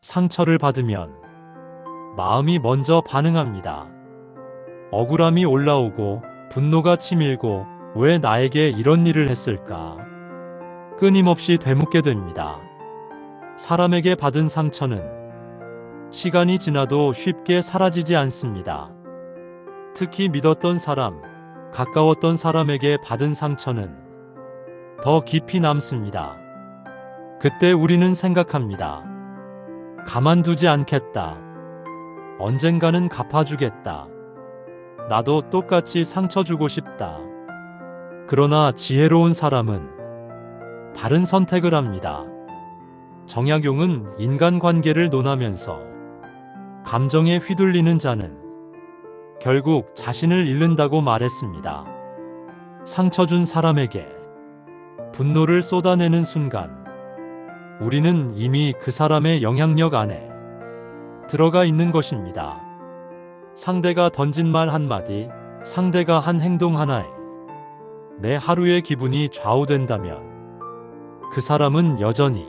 상처를 받으면 마음이 먼저 반응합니다. 억울함이 올라오고 분노가 치밀고 왜 나에게 이런 일을 했을까? 끊임없이 되묻게 됩니다. 사람에게 받은 상처는 시간이 지나도 쉽게 사라지지 않습니다. 특히 믿었던 사람, 가까웠던 사람에게 받은 상처는 더 깊이 남습니다. 그때 우리는 생각합니다. 가만두지 않겠다. 언젠가는 갚아주겠다. 나도 똑같이 상처 주고 싶다. 그러나 지혜로운 사람은 다른 선택을 합니다. 정약용은 인간관계를 논하면서 감정에 휘둘리는 자는 결국 자신을 잃는다고 말했습니다. 상처 준 사람에게 분노를 쏟아내는 순간 우리는 이미 그 사람의 영향력 안에 들어가 있는 것입니다. 상대가 던진 말 한마디, 상대가 한 행동 하나에 내 하루의 기분이 좌우된다면 그 사람은 여전히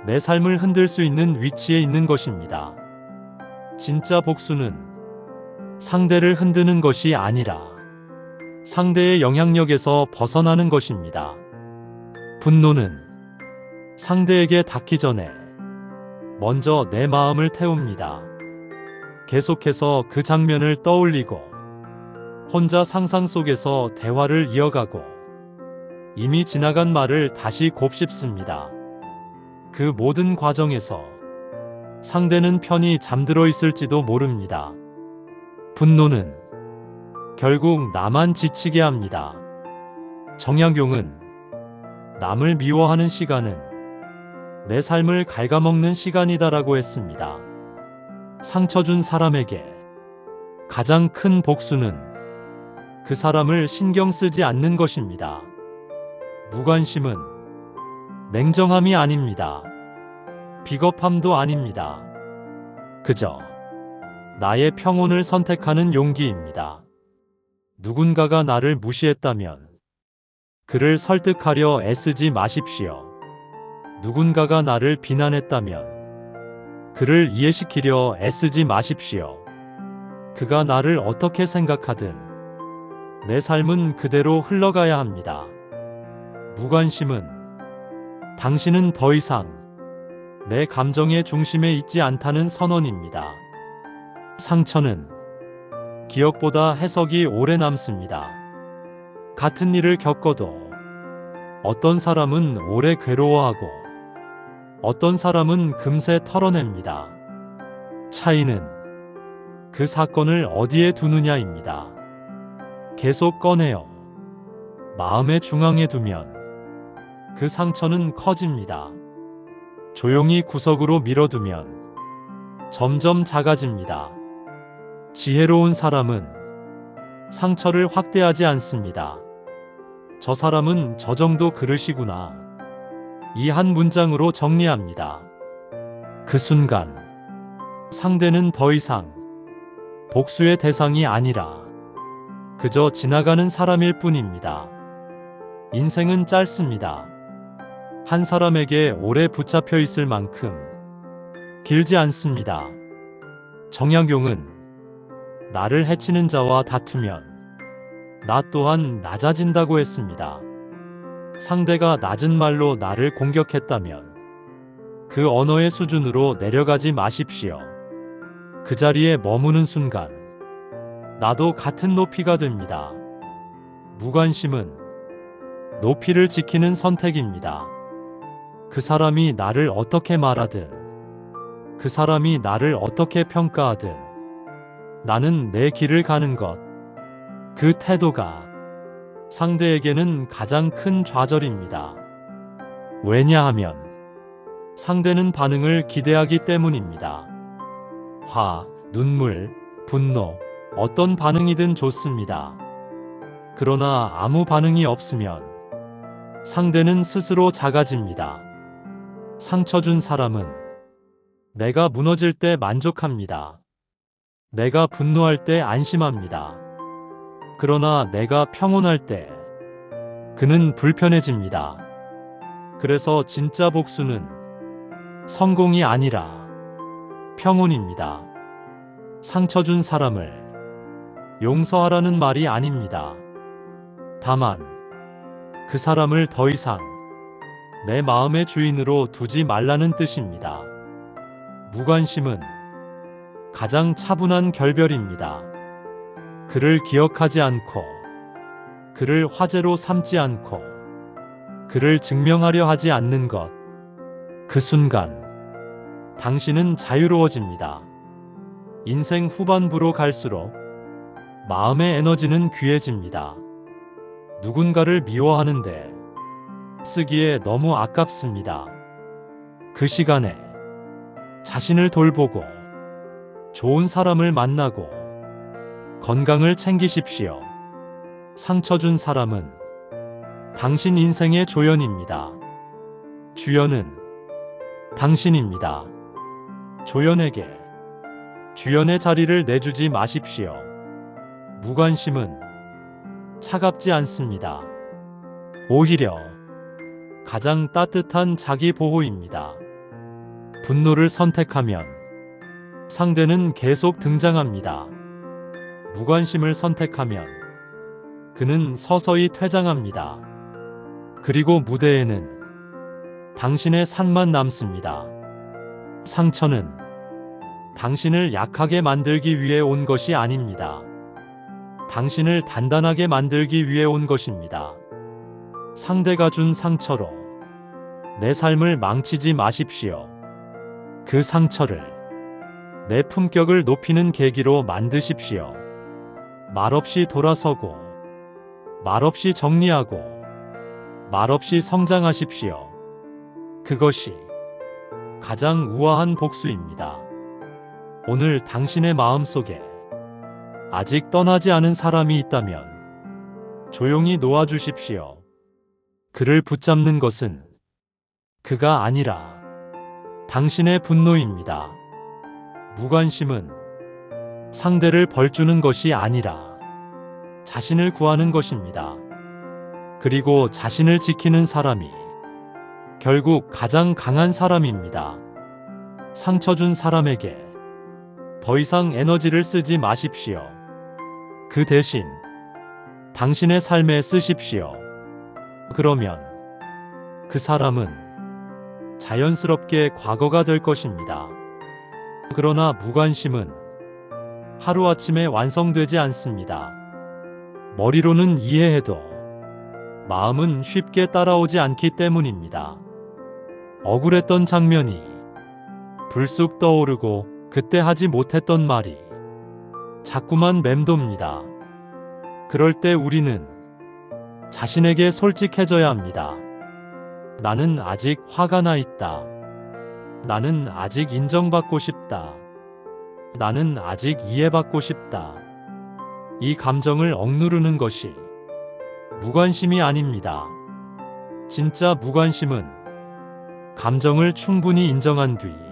내 삶을 흔들 수 있는 위치에 있는 것입니다. 진짜 복수는 상대를 흔드는 것이 아니라 상대의 영향력에서 벗어나는 것입니다. 분노는 상대에게 닿기 전에 먼저 내 마음을 태웁니다. 계속해서 그 장면을 떠올리고 혼자 상상 속에서 대화를 이어가고 이미 지나간 말을 다시 곱씹습니다. 그 모든 과정에서 상대는 편히 잠들어 있을지도 모릅니다. 분노는 결국 나만 지치게 합니다. 정약용은 남을 미워하는 시간은 내 삶을 갉아먹는 시간이다라고 했습니다. 상처 준 사람에게 가장 큰 복수는 그 사람을 신경 쓰지 않는 것입니다. 무관심은 냉정함이 아닙니다. 비겁함도 아닙니다. 그저 나의 평온을 선택하는 용기입니다. 누군가가 나를 무시했다면 그를 설득하려 애쓰지 마십시오. 누군가가 나를 비난했다면 그를 이해시키려 애쓰지 마십시오. 그가 나를 어떻게 생각하든 내 삶은 그대로 흘러가야 합니다. 무관심은 당신은 더 이상 내 감정의 중심에 있지 않다는 선언입니다. 상처는 기억보다 해석이 오래 남습니다. 같은 일을 겪어도 어떤 사람은 오래 괴로워하고 어떤 사람은 금세 털어냅니다. 차이는 그 사건을 어디에 두느냐입니다. 계속 꺼내어 마음의 중앙에 두면 그 상처는 커집니다. 조용히 구석으로 밀어두면 점점 작아집니다. 지혜로운 사람은 상처를 확대하지 않습니다. 저 사람은 저 정도 그릇이구나. 이 한 문장으로 정리합니다. 그 순간 상대는 더 이상 복수의 대상이 아니라 그저 지나가는 사람일 뿐입니다. 인생은 짧습니다. 한 사람에게 오래 붙잡혀 있을 만큼 길지 않습니다. 정약용은 나를 해치는 자와 다투면 나 또한 낮아진다고 했습니다. 상대가 낮은 말로 나를 공격했다면 그 언어의 수준으로 내려가지 마십시오. 그 자리에 머무는 순간 나도 같은 높이가 됩니다. 무관심은 높이를 지키는 선택입니다. 그 사람이 나를 어떻게 말하든 그 사람이 나를 어떻게 평가하든 나는 내 길을 가는 것, 그 태도가 상대에게는 가장 큰 좌절입니다. 왜냐하면 상대는 반응을 기대하기 때문입니다. 화, 눈물, 분노, 어떤 반응이든 좋습니다. 그러나 아무 반응이 없으면 상대는 스스로 작아집니다. 상처 준 사람은 내가 무너질 때 만족합니다. 내가 분노할 때 안심합니다. 그러나 내가 평온할 때 그는 불편해집니다. 그래서 진짜 복수는 성공이 아니라 평온입니다. 상처 준 사람을 용서하라는 말이 아닙니다. 다만 그 사람을 더 이상 내 마음의 주인으로 두지 말라는 뜻입니다. 무관심은 가장 차분한 결별입니다. 그를 기억하지 않고, 그를 화제로 삼지 않고, 그를 증명하려 하지 않는 것. 그 순간 당신은 자유로워집니다. 인생 후반부로 갈수록 마음의 에너지는 귀해집니다. 누군가를 미워하는데 쓰기에 너무 아깝습니다. 그 시간에 자신을 돌보고 좋은 사람을 만나고 건강을 챙기십시오. 상처 준 사람은 당신 인생의 조연입니다. 주연은 당신입니다. 조연에게 주연의 자리를 내주지 마십시오. 무관심은 차갑지 않습니다. 오히려 가장 따뜻한 자기 보호입니다. 분노를 선택하면 상대는 계속 등장합니다. 무관심을 선택하면 그는 서서히 퇴장합니다. 그리고 무대에는 당신의 산만 남습니다. 상처는 당신을 약하게 만들기 위해 온 것이 아닙니다. 당신을 단단하게 만들기 위해 온 것입니다. 상대가 준 상처로 내 삶을 망치지 마십시오. 그 상처를 내 품격을 높이는 계기로 만드십시오. 말없이 돌아서고, 말없이 정리하고, 말없이 성장하십시오. 그것이 가장 우아한 복수입니다. 오늘 당신의 마음속에 아직 떠나지 않은 사람이 있다면 조용히 놓아주십시오. 그를 붙잡는 것은 그가 아니라 당신의 분노입니다. 무관심은 상대를 벌주는 것이 아니라 자신을 구하는 것입니다. 그리고 자신을 지키는 사람이 결국 가장 강한 사람입니다. 상처 준 사람에게 더 이상 에너지를 쓰지 마십시오. 그 대신 당신의 삶에 쓰십시오. 그러면 그 사람은 자연스럽게 과거가 될 것입니다. 그러나 무관심은 하루아침에 완성되지 않습니다. 머리로는 이해해도 마음은 쉽게 따라오지 않기 때문입니다. 억울했던 장면이 불쑥 떠오르고 그때 하지 못했던 말이 자꾸만 맴돕니다. 그럴 때 우리는 자신에게 솔직해져야 합니다. 나는 아직 화가 나 있다. 나는 아직 인정받고 싶다. 나는 아직 이해받고 싶다. 이 감정을 억누르는 것이 무관심이 아닙니다. 진짜 무관심은 감정을 충분히 인정한 뒤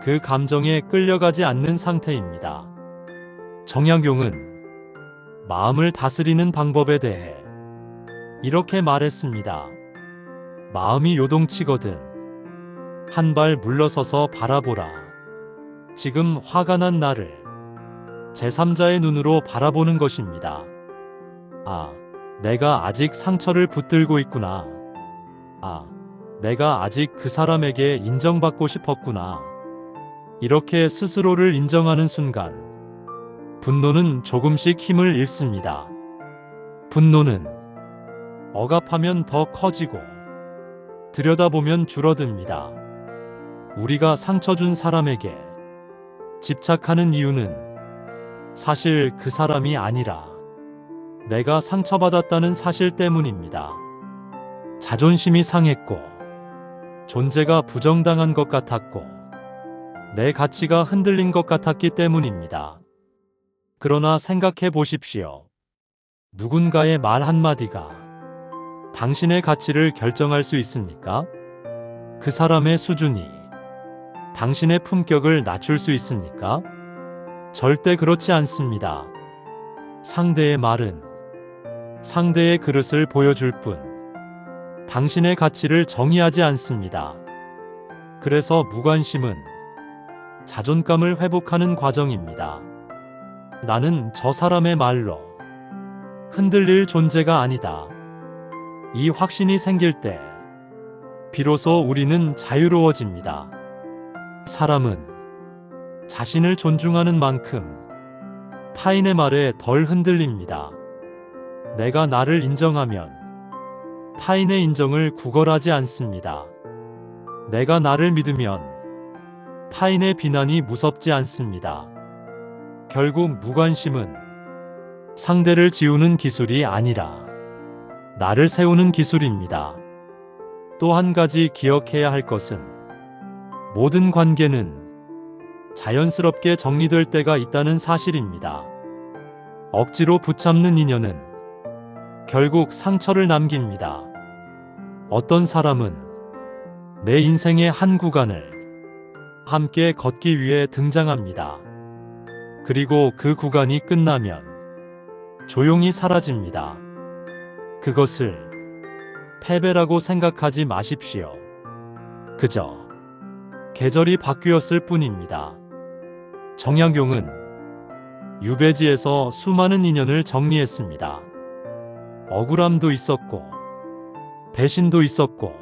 그 감정에 끌려가지 않는 상태입니다. 정약용은 마음을 다스리는 방법에 대해 이렇게 말했습니다. 마음이 요동치거든 한 발 물러서서 바라보라. 지금 화가 난 나를 제3자의 눈으로 바라보는 것입니다. 아, 내가 아직 상처를 붙들고 있구나. 아, 내가 아직 그 사람에게 인정받고 싶었구나. 이렇게 스스로를 인정하는 순간 분노는 조금씩 힘을 잃습니다. 분노는 억압하면 더 커지고 들여다보면 줄어듭니다. 우리가 상처 준 사람에게 집착하는 이유는 사실 그 사람이 아니라 내가 상처받았다는 사실 때문입니다. 자존심이 상했고 존재가 부정당한 것 같았고 내 가치가 흔들린 것 같았기 때문입니다. 그러나 생각해 보십시오. 누군가의 말 한마디가 당신의 가치를 결정할 수 있습니까? 그 사람의 수준이 당신의 품격을 낮출 수 있습니까? 절대 그렇지 않습니다. 상대의 말은 상대의 그릇을 보여줄 뿐 당신의 가치를 정의하지 않습니다. 그래서 무관심은 자존감을 회복하는 과정입니다. 나는 저 사람의 말로 흔들릴 존재가 아니다. 이 확신이 생길 때 비로소 우리는 자유로워집니다. 사람은 자신을 존중하는 만큼 타인의 말에 덜 흔들립니다. 내가 나를 인정하면 타인의 인정을 구걸하지 않습니다. 내가 나를 믿으면 타인의 비난이 무섭지 않습니다. 결국 무관심은 상대를 지우는 기술이 아니라 나를 세우는 기술입니다. 또 한 가지 기억해야 할 것은 모든 관계는 자연스럽게 정리될 때가 있다는 사실입니다. 억지로 붙잡는 인연은 결국 상처를 남깁니다. 어떤 사람은 내 인생의 한 구간을 함께 걷기 위해 등장합니다. 그리고 그 구간이 끝나면 조용히 사라집니다. 그것을 패배라고 생각하지 마십시오. 그저 계절이 바뀌었을 뿐입니다. 정약용은 유배지에서 수많은 인연을 정리했습니다. 억울함도 있었고, 배신도 있었고,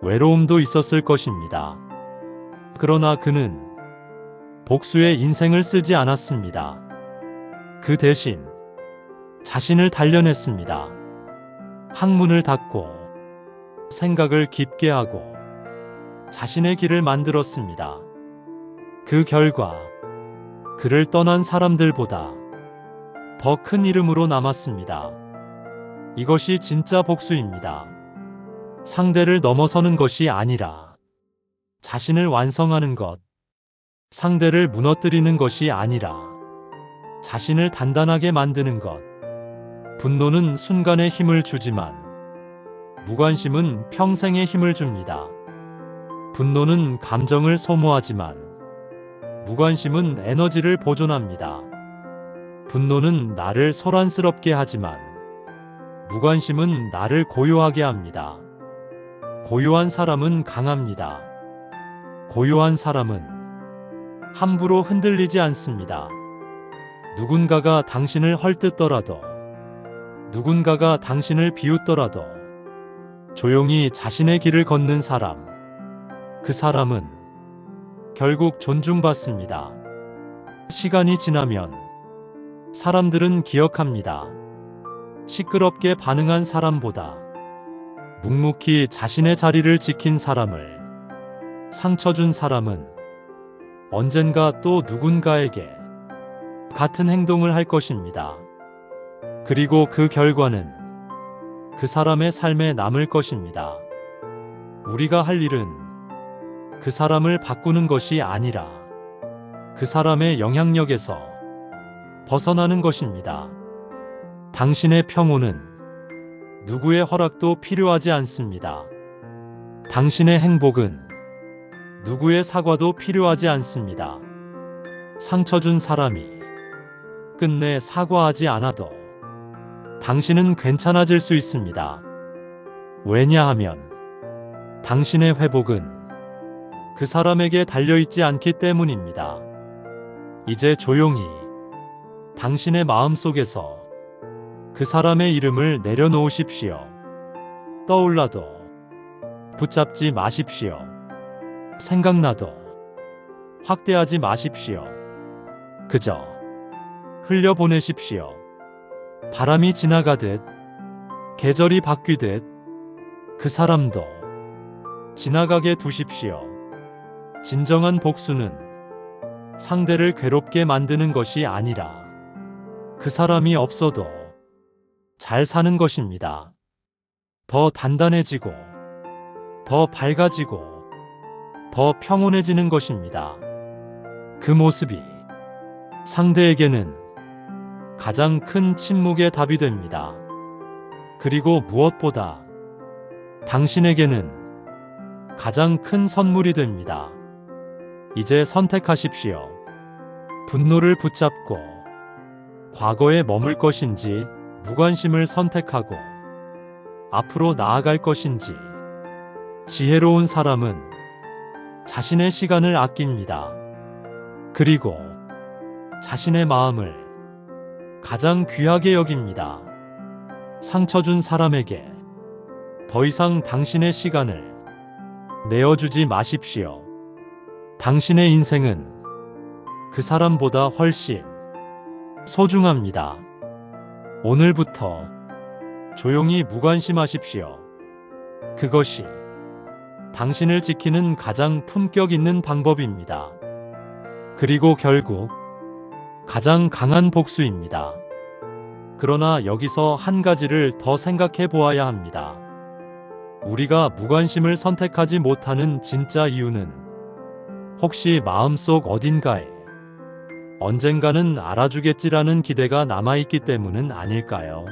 외로움도 있었을 것입니다. 그러나 그는 복수의 인생을 쓰지 않았습니다. 그 대신 자신을 단련했습니다. 학문을 닫고 생각을 깊게 하고 자신의 길을 만들었습니다. 그 결과 그를 떠난 사람들보다 더 큰 이름으로 남았습니다. 이것이 진짜 복수입니다. 상대를 넘어서는 것이 아니라 자신을 완성하는 것, 상대를 무너뜨리는 것이 아니라 자신을 단단하게 만드는 것. 분노는 순간의 힘을 주지만 무관심은 평생의 힘을 줍니다. 분노는 감정을 소모하지만 무관심은 에너지를 보존합니다. 분노는 나를 소란스럽게 하지만 무관심은 나를 고요하게 합니다. 고요한 사람은 강합니다. 고요한 사람은 함부로 흔들리지 않습니다. 누군가가 당신을 헐뜯더라도, 누군가가 당신을 비웃더라도 조용히 자신의 길을 걷는 사람, 그 사람은 결국 존중받습니다. 시간이 지나면 사람들은 기억합니다. 시끄럽게 반응한 사람보다 묵묵히 자신의 자리를 지킨 사람을. 상처 준 사람은 언젠가 또 누군가에게 같은 행동을 할 것입니다. 그리고 그 결과는 그 사람의 삶에 남을 것입니다. 우리가 할 일은 그 사람을 바꾸는 것이 아니라 그 사람의 영향력에서 벗어나는 것입니다. 당신의 평온은 누구의 허락도 필요하지 않습니다. 당신의 행복은 누구의 사과도 필요하지 않습니다. 상처 준 사람이 끝내 사과하지 않아도 당신은 괜찮아질 수 있습니다. 왜냐하면 당신의 회복은 그 사람에게 달려있지 않기 때문입니다. 이제 조용히 당신의 마음속에서 그 사람의 이름을 내려놓으십시오. 떠올라도 붙잡지 마십시오. 생각나도 확대하지 마십시오. 그저 흘려보내십시오. 바람이 지나가듯, 계절이 바뀌듯 그 사람도 지나가게 두십시오. 진정한 복수는 상대를 괴롭게 만드는 것이 아니라 그 사람이 없어도 잘 사는 것입니다. 더 단단해지고, 더 밝아지고, 더 평온해지는 것입니다. 그 모습이 상대에게는 가장 큰 침묵의 답이 됩니다. 그리고 무엇보다 당신에게는 가장 큰 선물이 됩니다. 이제 선택하십시오. 분노를 붙잡고 과거에 머물 것인지, 무관심을 선택하고 앞으로 나아갈 것인지. 지혜로운 사람은 자신의 시간을 아낍니다. 그리고 자신의 마음을 가장 귀하게 여깁니다. 상처 준 사람에게 더 이상 당신의 시간을 내어주지 마십시오. 당신의 인생은 그 사람보다 훨씬 소중합니다. 오늘부터 조용히 무관심하십시오. 그것이 당신을 지키는 가장 품격 있는 방법입니다. 그리고 결국 가장 강한 복수입니다. 그러나 여기서 한 가지를 더 생각해 보아야 합니다. 우리가 무관심을 선택하지 못하는 진짜 이유는 혹시 마음속 어딘가에 언젠가는 알아주겠지라는 기대가 남아있기 때문은 아닐까요?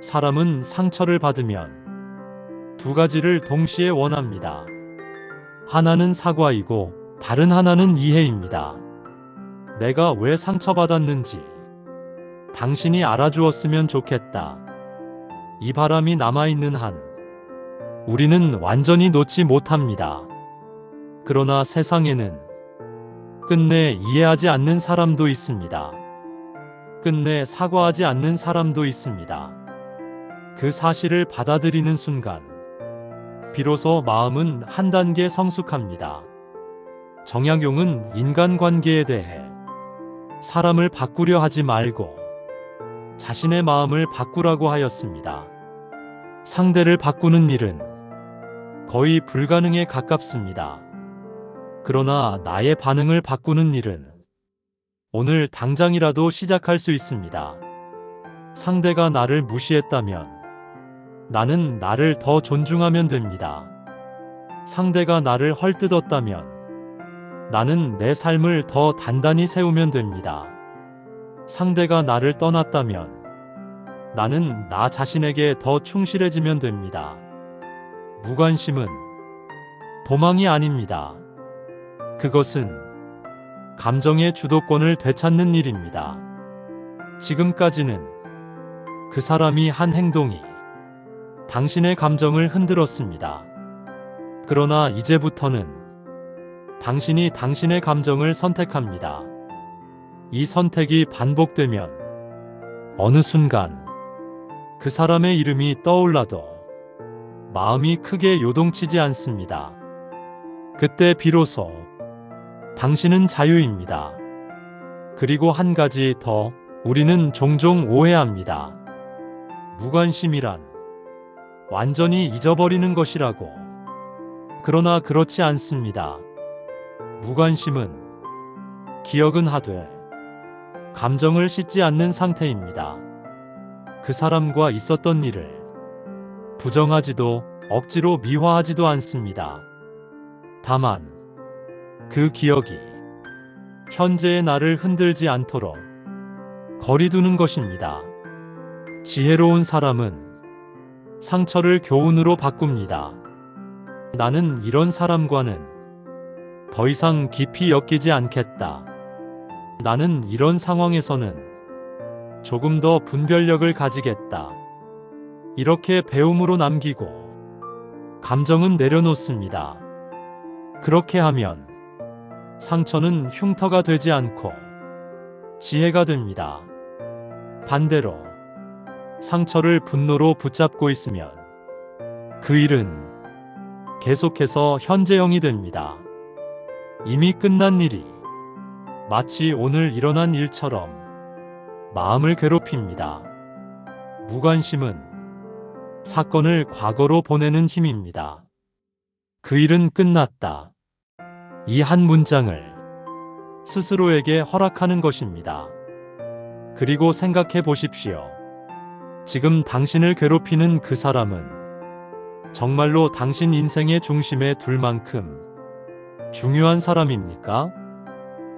사람은 상처를 받으면 두 가지를 동시에 원합니다. 하나는 사과이고 다른 하나는 이해입니다. 내가 왜 상처받았는지 당신이 알아주었으면 좋겠다. 이 바람이 남아있는 한 우리는 완전히 놓지 못합니다. 그러나 세상에는 끝내 이해하지 않는 사람도 있습니다. 끝내 사과하지 않는 사람도 있습니다. 그 사실을 받아들이는 순간 비로소 마음은 한 단계 성숙합니다. 정약용은 인간관계에 대해 사람을 바꾸려 하지 말고 자신의 마음을 바꾸라고 하였습니다. 상대를 바꾸는 일은 거의 불가능에 가깝습니다. 그러나 나의 반응을 바꾸는 일은 오늘 당장이라도 시작할 수 있습니다. 상대가 나를 무시했다면 나는 나를 더 존중하면 됩니다. 상대가 나를 헐뜯었다면 나는 내 삶을 더 단단히 세우면 됩니다. 상대가 나를 떠났다면 나는 나 자신에게 더 충실해지면 됩니다. 무관심은 도망이 아닙니다. 그것은 감정의 주도권을 되찾는 일입니다. 지금까지는 그 사람이 한 행동이 당신의 감정을 흔들었습니다. 그러나 이제부터는 당신이 당신의 감정을 선택합니다. 이 선택이 반복되면 어느 순간 그 사람의 이름이 떠올라도 마음이 크게 요동치지 않습니다. 그때 비로소 당신은 자유입니다. 그리고 한 가지 더, 우리는 종종 오해합니다. 무관심이란 완전히 잊어버리는 것이라고. 그러나 그렇지 않습니다. 무관심은 기억은 하되 감정을 씻지 않는 상태입니다. 그 사람과 있었던 일을 부정하지도 억지로 미화하지도 않습니다. 다만 그 기억이 현재의 나를 흔들지 않도록 거리두는 것입니다. 지혜로운 사람은 상처를 교훈으로 바꿉니다. 나는 이런 사람과는 더 이상 깊이 엮이지 않겠다. 나는 이런 상황에서는 조금 더 분별력을 가지겠다. 이렇게 배움으로 남기고 감정은 내려놓습니다. 그렇게 하면 상처는 흉터가 되지 않고 지혜가 됩니다. 반대로 상처를 분노로 붙잡고 있으면 그 일은 계속해서 현재형이 됩니다. 이미 끝난 일이 마치 오늘 일어난 일처럼 마음을 괴롭힙니다. 무관심은 사건을 과거로 보내는 힘입니다. 그 일은 끝났다. 이 한 문장을 스스로에게 허락하는 것입니다. 그리고 생각해 보십시오. 지금 당신을 괴롭히는 그 사람은 정말로 당신 인생의 중심에 둘 만큼 중요한 사람입니까?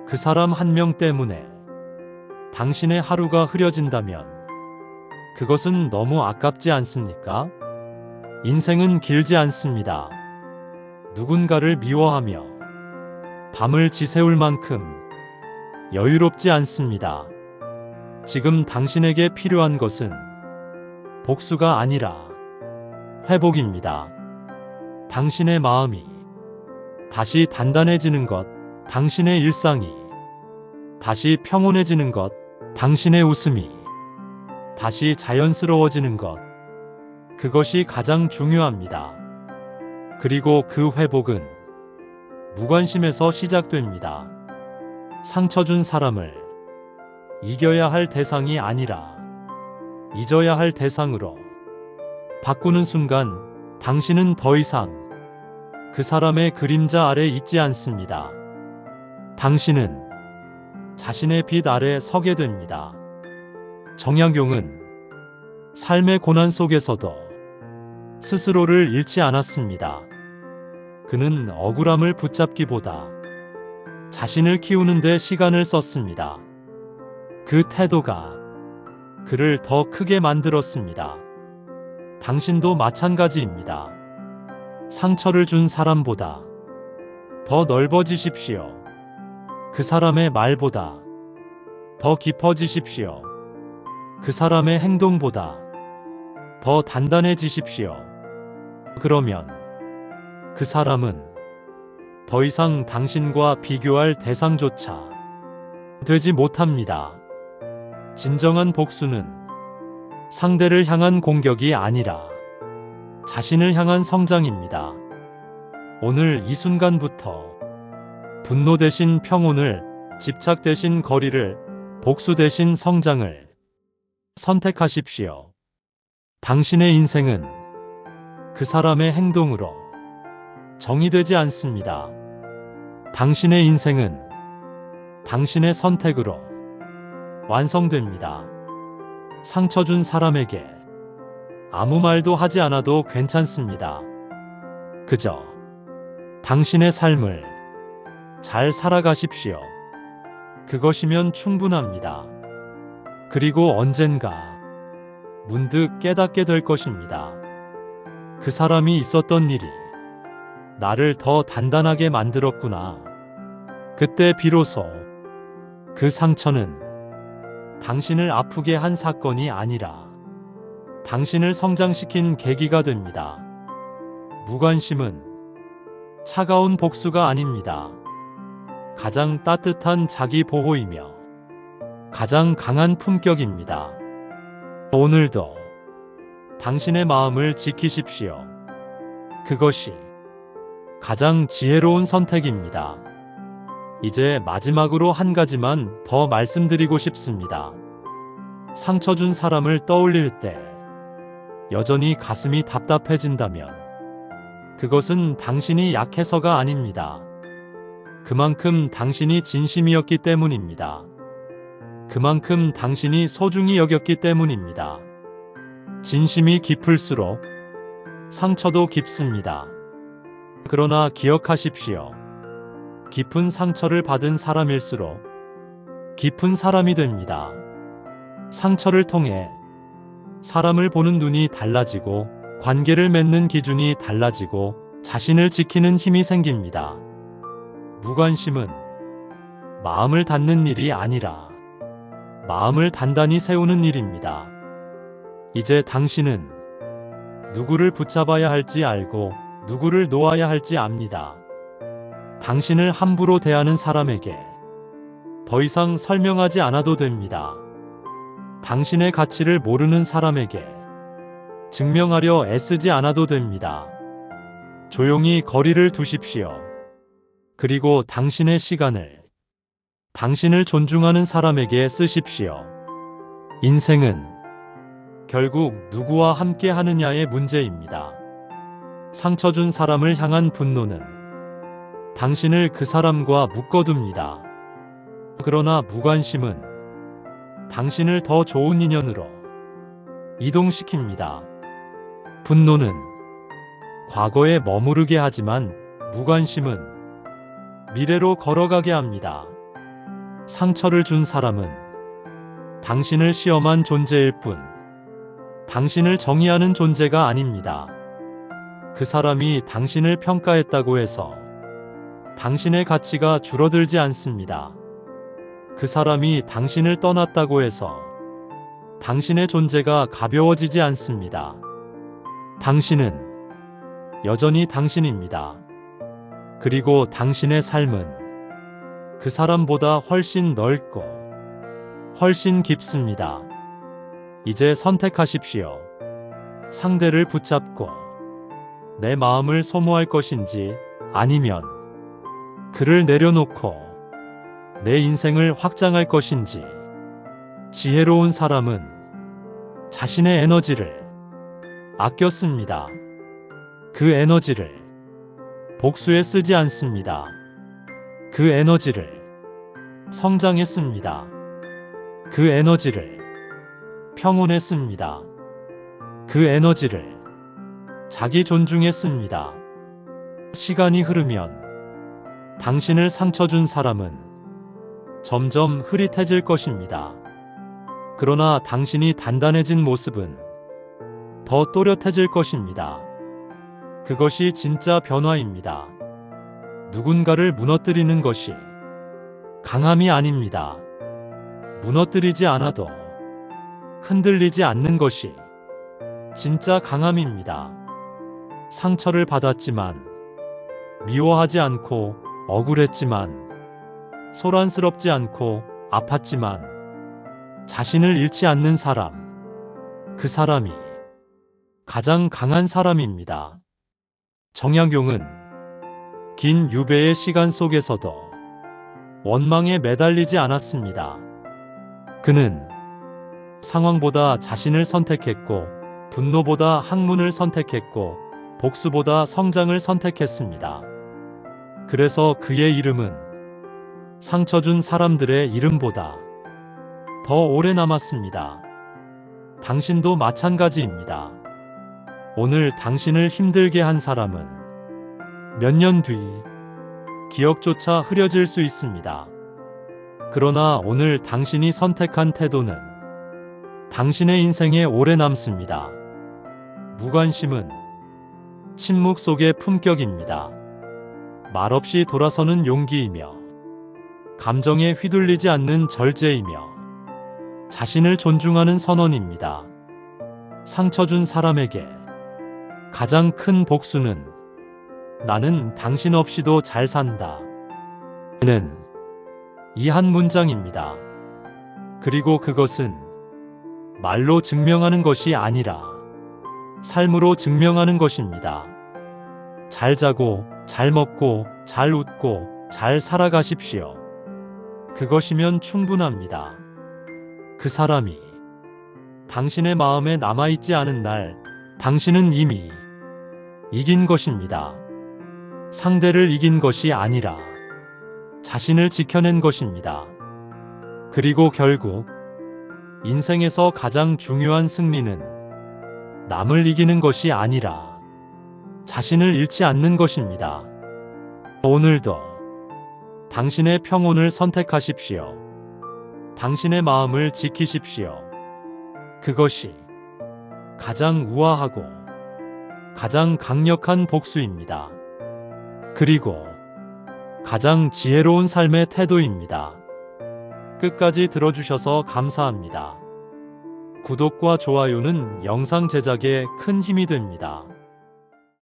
그 사람 한 명 때문에 당신의 하루가 흐려진다면 그것은 너무 아깝지 않습니까? 인생은 길지 않습니다. 누군가를 미워하며 밤을 지새울 만큼 여유롭지 않습니다. 지금 당신에게 필요한 것은 복수가 아니라 회복입니다. 당신의 마음이 다시 단단해지는 것, 당신의 일상이 다시 평온해지는 것, 당신의 웃음이 다시 자연스러워지는 것, 그것이 가장 중요합니다. 그리고 그 회복은 무관심에서 시작됩니다. 상처 준 사람을 이겨야 할 대상이 아니라 잊어야 할 대상으로 바꾸는 순간 당신은 더 이상 그 사람의 그림자 아래 있지 않습니다. 당신은 자신의 빛 아래 서게 됩니다. 정약용은 삶의 고난 속에서도 스스로를 잃지 않았습니다. 그는 억울함을 붙잡기보다 자신을 키우는 데 시간을 썼습니다. 그 태도가 그를 더 크게 만들었습니다. 당신도 마찬가지입니다. 상처를 준 사람보다 더 넓어지십시오. 그 사람의 말보다 더 깊어지십시오. 그 사람의 행동보다 더 단단해지십시오. 그러면 그 사람은 더 이상 당신과 비교할 대상조차 되지 못합니다. 진정한 복수는 상대를 향한 공격이 아니라 자신을 향한 성장입니다. 오늘 이 순간부터 분노 대신 평온을, 집착 대신 거리를, 복수 대신 성장을 선택하십시오. 당신의 인생은 그 사람의 행동으로 정의되지 않습니다. 당신의 인생은 당신의 선택으로 완성됩니다. 상처 준 사람에게 아무 말도 하지 않아도 괜찮습니다. 그저 당신의 삶을 잘 살아가십시오. 그것이면 충분합니다. 그리고 언젠가 문득 깨닫게 될 것입니다. 그 사람이 있었던 일이 나를 더 단단하게 만들었구나. 그때 비로소 그 상처는 당신을 아프게 한 사건이 아니라 당신을 성장시킨 계기가 됩니다. 무관심은 차가운 복수가 아닙니다. 가장 따뜻한 자기 보호이며 가장 강한 품격입니다. 오늘도 당신의 마음을 지키십시오. 그것이 가장 지혜로운 선택입니다. 이제 마지막으로 한 가지만 더 말씀드리고 싶습니다. 상처 준 사람을 떠올릴 때 여전히 가슴이 답답해진다면 그것은 당신이 약해서가 아닙니다. 그만큼 당신이 진심이었기 때문입니다. 그만큼 당신이 소중히 여겼기 때문입니다. 진심이 깊을수록 상처도 깊습니다. 그러나 기억하십시오. 깊은 상처를 받은 사람일수록 깊은 사람이 됩니다. 상처를 통해 사람을 보는 눈이 달라지고 관계를 맺는 기준이 달라지고 자신을 지키는 힘이 생깁니다. 무관심은 마음을 닫는 일이 아니라 마음을 단단히 세우는 일입니다. 이제 당신은 누구를 붙잡아야 할지 알고 누구를 놓아야 할지 압니다. 당신을 함부로 대하는 사람에게 더 이상 설명하지 않아도 됩니다. 당신의 가치를 모르는 사람에게 증명하려 애쓰지 않아도 됩니다. 조용히 거리를 두십시오. 그리고 당신의 시간을 당신을 존중하는 사람에게 쓰십시오. 인생은 결국 누구와 함께 하느냐의 문제입니다. 상처 준 사람을 향한 분노는 당신을 그 사람과 묶어둡니다. 그러나 무관심은 당신을 더 좋은 인연으로 이동시킵니다. 분노는 과거에 머무르게 하지만 무관심은 미래로 걸어가게 합니다. 상처를 준 사람은 당신을 시험한 존재일 뿐 당신을 정의하는 존재가 아닙니다. 그 사람이 당신을 평가했다고 해서 당신의 가치가 줄어들지 않습니다. 그 사람이 당신을 떠났다고 해서 당신의 존재가 가벼워지지 않습니다. 당신은 여전히 당신입니다. 그리고 당신의 삶은 그 사람보다 훨씬 넓고 훨씬 깊습니다. 이제 선택하십시오. 상대를 붙잡고 내 마음을 소모할 것인지 아니면 그를 내려놓고 내 인생을 확장할 것인지. 지혜로운 사람은 자신의 에너지를 아껴 씁니다. 그 에너지를 복수에 쓰지 않습니다. 그 에너지를 성장에 씁니다. 그 에너지를 평온에 씁니다. 그 에너지를 자기 존중에 씁니다. 시간이 흐르면 당신을 상처 준 사람은 점점 흐릿해질 것입니다. 그러나 당신이 단단해진 모습은 더 또렷해질 것입니다. 그것이 진짜 변화입니다. 누군가를 무너뜨리는 것이 강함이 아닙니다. 무너뜨리지 않아도 흔들리지 않는 것이 진짜 강함입니다. 상처를 받았지만 미워하지 않고, 억울했지만 소란스럽지 않고, 아팠지만 자신을 잃지 않는 사람, 그 사람이 가장 강한 사람입니다. 정약용은 긴 유배의 시간 속에서도 원망에 매달리지 않았습니다. 그는 상황보다 자신을 선택했고, 분노보다 학문을 선택했고, 복수보다 성장을 선택했습니다. 그래서 그의 이름은 상처 준 사람들의 이름보다 더 오래 남았습니다. 당신도 마찬가지입니다. 오늘 당신을 힘들게 한 사람은 몇 년 뒤 기억조차 흐려질 수 있습니다. 그러나 오늘 당신이 선택한 태도는 당신의 인생에 오래 남습니다. 무관심은 침묵 속의 품격입니다. 말없이 돌아서는 용기이며, 감정에 휘둘리지 않는 절제이며, 자신을 존중하는 선언입니다. 상처 준 사람에게 가장 큰 복수는 나는 당신 없이도 잘 산다 는 이 한 문장입니다. 그리고 그것은 말로 증명하는 것이 아니라 삶으로 증명하는 것입니다. 잘 자고, 잘 먹고, 잘 웃고, 잘 살아가십시오. 그것이면 충분합니다. 그 사람이 당신의 마음에 남아있지 않은 날, 당신은 이미 이긴 것입니다. 상대를 이긴 것이 아니라 자신을 지켜낸 것입니다. 그리고 결국 인생에서 가장 중요한 승리는 남을 이기는 것이 아니라 자신을 잃지 않는 것입니다. 오늘도 당신의 평온을 선택하십시오. 당신의 마음을 지키십시오. 그것이 가장 우아하고 가장 강력한 복수입니다. 그리고 가장 지혜로운 삶의 태도입니다. 끝까지 들어주셔서 감사합니다. 구독과 좋아요는 영상 제작에 큰 힘이 됩니다.